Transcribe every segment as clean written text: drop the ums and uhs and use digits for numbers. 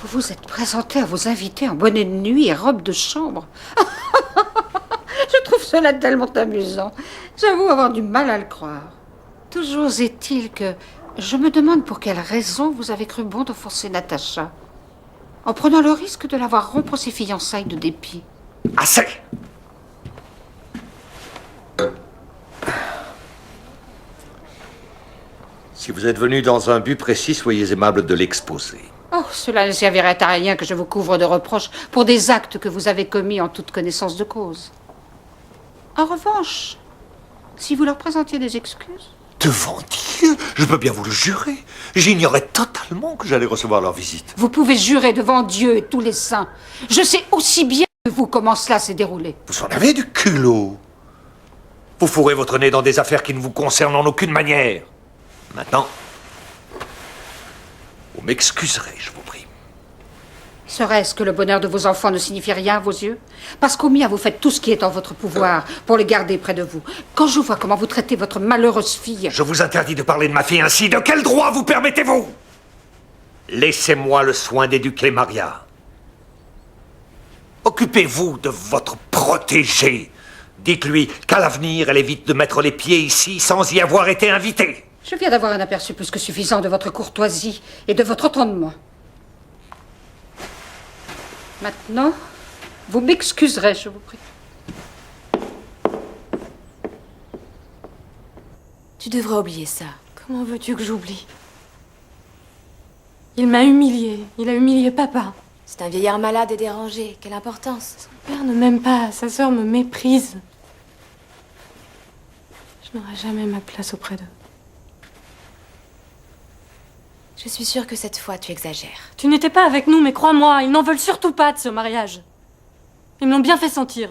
Vous vous êtes présenté à vos invités en bonnet de nuit et robe de chambre. Je trouve cela tellement amusant. J'avoue avoir du mal à le croire. Toujours est-il que je me demande pour quelle raison vous avez cru bon d'offenser Natacha, en prenant le risque de la voir rompre ses fiançailles de dépit. Assez! Si vous êtes venu dans un but précis, soyez aimable de l'exposer. Oh, cela ne servirait à rien que je vous couvre de reproches pour des actes que vous avez commis en toute connaissance de cause. En revanche, si vous leur présentiez des excuses... Devant Dieu, je peux bien vous le jurer. J'ignorais totalement que j'allais recevoir leur visite. Vous pouvez jurer devant Dieu et tous les saints. Je sais aussi bien que vous comment cela s'est déroulé. Vous en avez du culot. Vous fourrez votre nez dans des affaires qui ne vous concernent en aucune manière. Maintenant, vous m'excuserez, je vous prie. Serait-ce que le bonheur de vos enfants ne signifie rien à vos yeux? Parce qu'au mien, vous faites tout ce qui est en votre pouvoir pour les garder près de vous. Quand je vois comment vous traitez votre malheureuse fille... Je vous interdis de parler de ma fille ainsi. De quel droit vous permettez-vous? Laissez-moi le soin d'éduquer Maria. Occupez-vous de votre protégée. Dites-lui qu'à l'avenir, elle évite de mettre les pieds ici sans y avoir été invitée. Je viens d'avoir un aperçu plus que suffisant de votre courtoisie et de votre entendement. Maintenant, vous m'excuserez, je vous prie. Tu devrais oublier ça. Comment veux-tu que j'oublie? Il m'a humiliée. Il a humilié papa. C'est un vieillard malade et dérangé. Quelle importance. Son père ne m'aime pas. Sa sœur me méprise. Je n'aurai jamais ma place auprès d'eux. Je suis sûre que cette fois, tu exagères. Tu n'étais pas avec nous, mais crois-moi, ils n'en veulent surtout pas de ce mariage. Ils me l'ont bien fait sentir.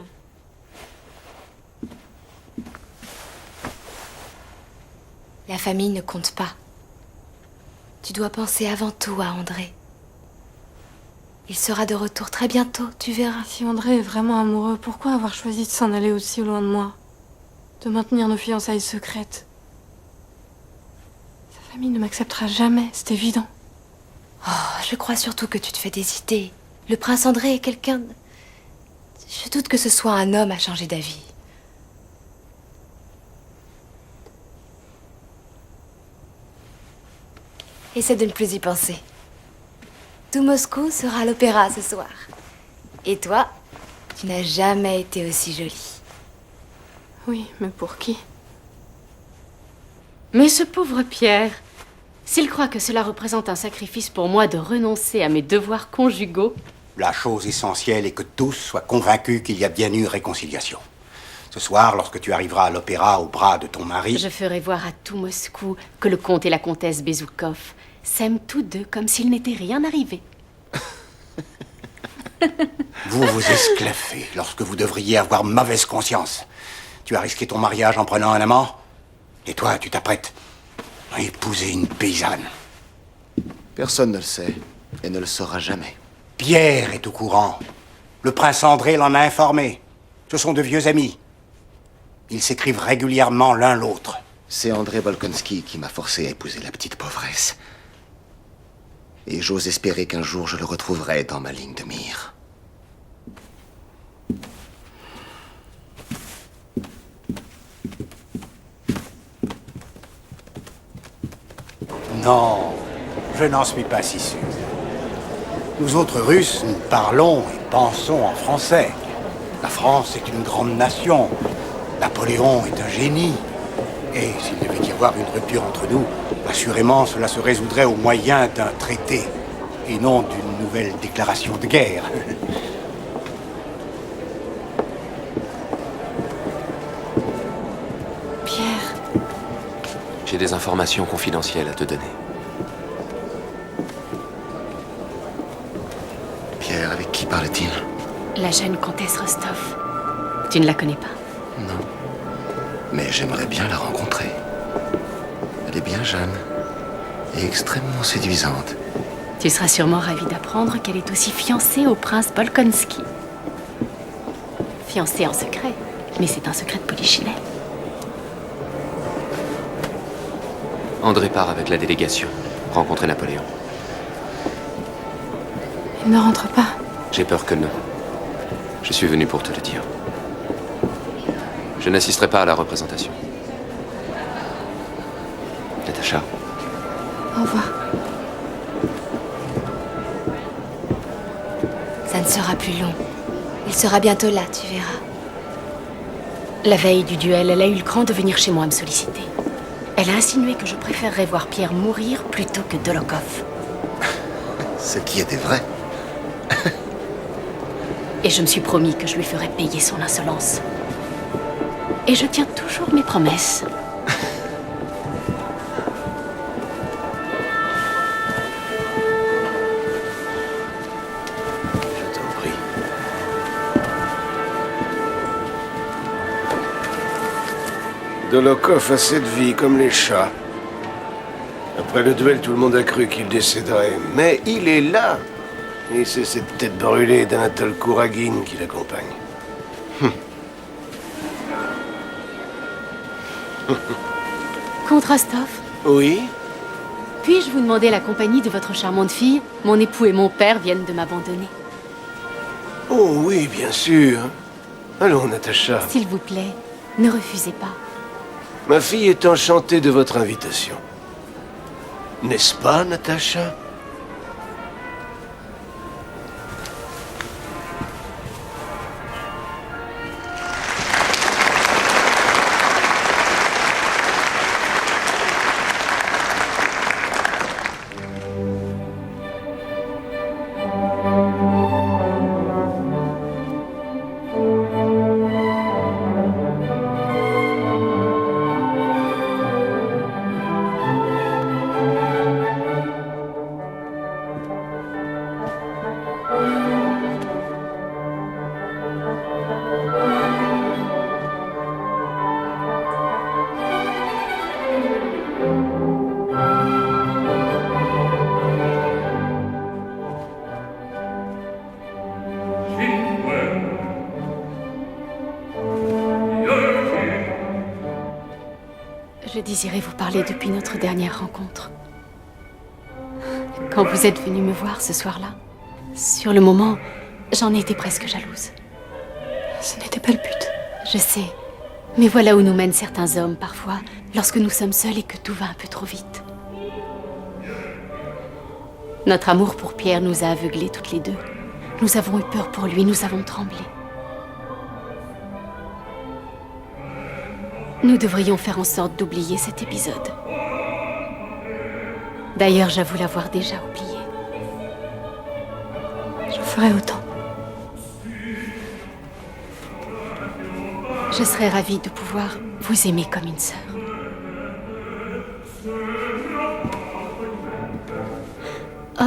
La famille ne compte pas. Tu dois penser avant tout à André. Il sera de retour très bientôt, tu verras. Si André est vraiment amoureux, pourquoi avoir choisi de s'en aller aussi loin de moi? De maintenir nos fiançailles secrètes? Sa famille ne m'acceptera jamais, c'est évident. Oh, je crois surtout que tu te fais des idées. Le prince André est quelqu'un... Je doute que ce soit un homme à changer d'avis. Essaie de ne plus y penser. Tout Moscou sera à l'opéra ce soir. Et toi, tu n'as jamais été aussi jolie. Oui, mais pour qui? Mais ce pauvre Pierre, s'il croit que cela représente un sacrifice pour moi de renoncer à mes devoirs conjugaux... La chose essentielle est que tous soient convaincus qu'il y a bien eu réconciliation. Ce soir, lorsque tu arriveras à l'opéra au bras de ton mari... Je ferai voir à tout Moscou que le comte et la comtesse Bezoukov s'aiment tous deux comme s'il n'était rien arrivé. Vous vous esclaffez lorsque vous devriez avoir mauvaise conscience. Tu as risqué ton mariage en prenant un amant? Et toi, tu t'apprêtes à épouser une paysanne. Personne ne le sait, et ne le saura jamais. Pierre est au courant. Le prince André l'en a informé. Ce sont de vieux amis. Ils s'écrivent régulièrement l'un l'autre. C'est André Bolkonski qui m'a forcé à épouser la petite pauvresse. Et j'ose espérer qu'un jour je le retrouverai dans ma ligne de mire. Non, je n'en suis pas si sûr. Nous autres Russes, nous parlons et pensons en français. La France est une grande nation. Napoléon est un génie. Et s'il devait y avoir une rupture entre nous, assurément cela se résoudrait au moyen d'un traité, et non d'une nouvelle déclaration de guerre. Pierre, J'ai des informations confidentielles à te donner. Pierre, avec qui parle-t-il? La jeune comtesse Rostov. Tu ne la connais pas? Non. Mais j'aimerais bien la rencontrer. Elle est bien jeune et extrêmement séduisante. Tu seras sûrement ravi d'apprendre qu'elle est aussi fiancée au prince Bolkonski. Fiancée en secret, mais c'est un secret de polichinelle. André part avec la délégation, rencontrer Napoléon. Tu ne rentres pas. J'ai peur que non. Je suis venu pour te le dire. Je n'assisterai pas à la représentation. Natacha, Au revoir. Ça ne sera plus long. Il sera bientôt là, tu verras. La veille du duel, elle a eu le cran de venir chez moi me solliciter. Elle a insinué que je préférerais voir Pierre mourir plutôt que Dolokhov. Ce qui était vrai. Et je me suis promis que je lui ferais payer son insolence. Et je tiens toujours mes promesses. Je t'en prie. Dolokhov a cette vie comme les chats. Après le duel, tout le monde a cru qu'il décéderait. Mais il est là. Et c'est cette tête brûlée d'Anatole Kouragine qui l'accompagne. Comte Rostov, Oui? puis-je vous demander la compagnie de votre charmante fille? Mon époux et mon père viennent de m'abandonner. Oh oui, bien sûr. Allons, Natacha. S'il vous plaît, ne refusez pas. Ma fille est enchantée de votre invitation. N'est-ce pas, Natacha? Je désirais vous parler depuis notre dernière rencontre. Quand vous êtes venu me voir ce soir-là, sur le moment, j'en étais presque jalouse. Ce n'était pas le but. Je sais, mais voilà où nous mènent certains hommes parfois, lorsque nous sommes seuls et que tout va un peu trop vite. Notre amour pour Pierre nous a aveuglés toutes les deux. Nous avons eu peur pour lui, nous avons tremblé. Nous devrions faire en sorte d'oublier cet épisode. D'ailleurs, j'avoue l'avoir déjà oublié. Je ferai autant. Je serais ravie de pouvoir vous aimer comme une sœur. Oh,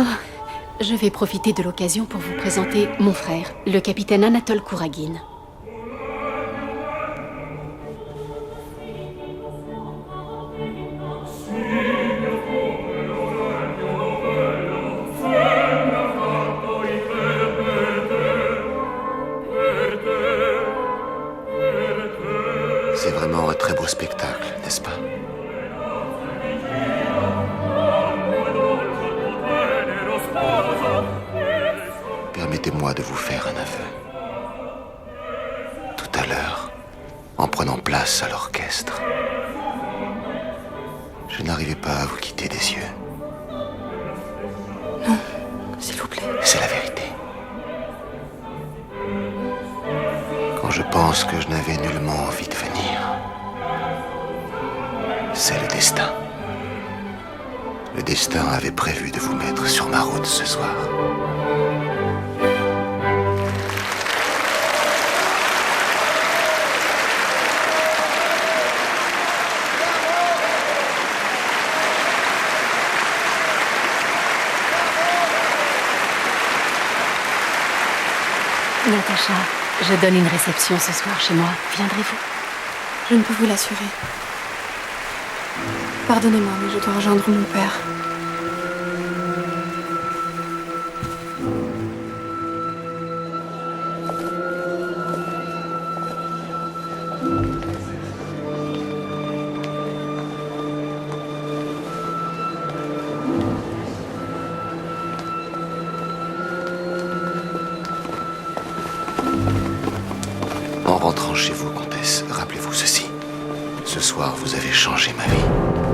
je vais profiter de l'occasion pour vous présenter mon frère, le capitaine Anatole Kouragine. C'est vraiment un très beau spectacle, n'est-ce pas? Permettez-moi de vous faire un aveu. Tout à l'heure, en prenant place à l'orchestre, je n'arrivais pas à vous quitter des yeux. Non, s'il vous plaît. C'est la vérité. Quand je pense que je n'avais nullement envie de venir, c'est le destin. Le destin avait prévu de vous mettre sur ma route ce soir. Natacha, je donne une réception ce soir chez moi. Viendrez-vous? Je ne peux vous l'assurer. Pardonnez-moi, mais je dois rejoindre mon père. rentrant chez vous, comtesse, rappelez-vous ceci. Ce soir, vous avez changé ma vie.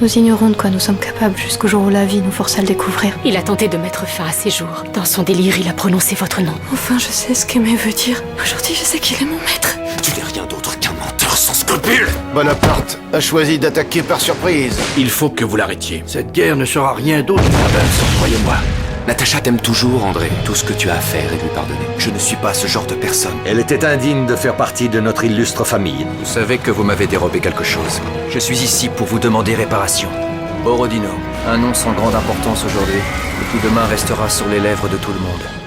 Nous ignorons de quoi nous sommes capables jusqu'au jour où la vie nous force à le découvrir. Il a tenté de mettre fin à ses jours. Dans son délire, il a prononcé votre nom. Enfin, je sais ce qu'aimer veut dire. Aujourd'hui, je sais qu'il est mon maître. Tu n'es rien d'autre qu'un menteur sans scrupules. Bonaparte a choisi d'attaquer par surprise. Il faut que vous l'arrêtiez. Cette guerre ne sera rien d'autre qu'une avance, croyez-moi. Natacha t'aime toujours, André. Tout ce que tu as à faire est lui pardonner. Je ne suis pas ce genre de personne. Elle était indigne de faire partie de notre illustre famille. Vous savez que vous m'avez dérobé quelque chose. Je suis ici pour vous demander réparation. Borodino, un nom sans grande importance aujourd'hui, et qui demain restera sur les lèvres de tout le monde.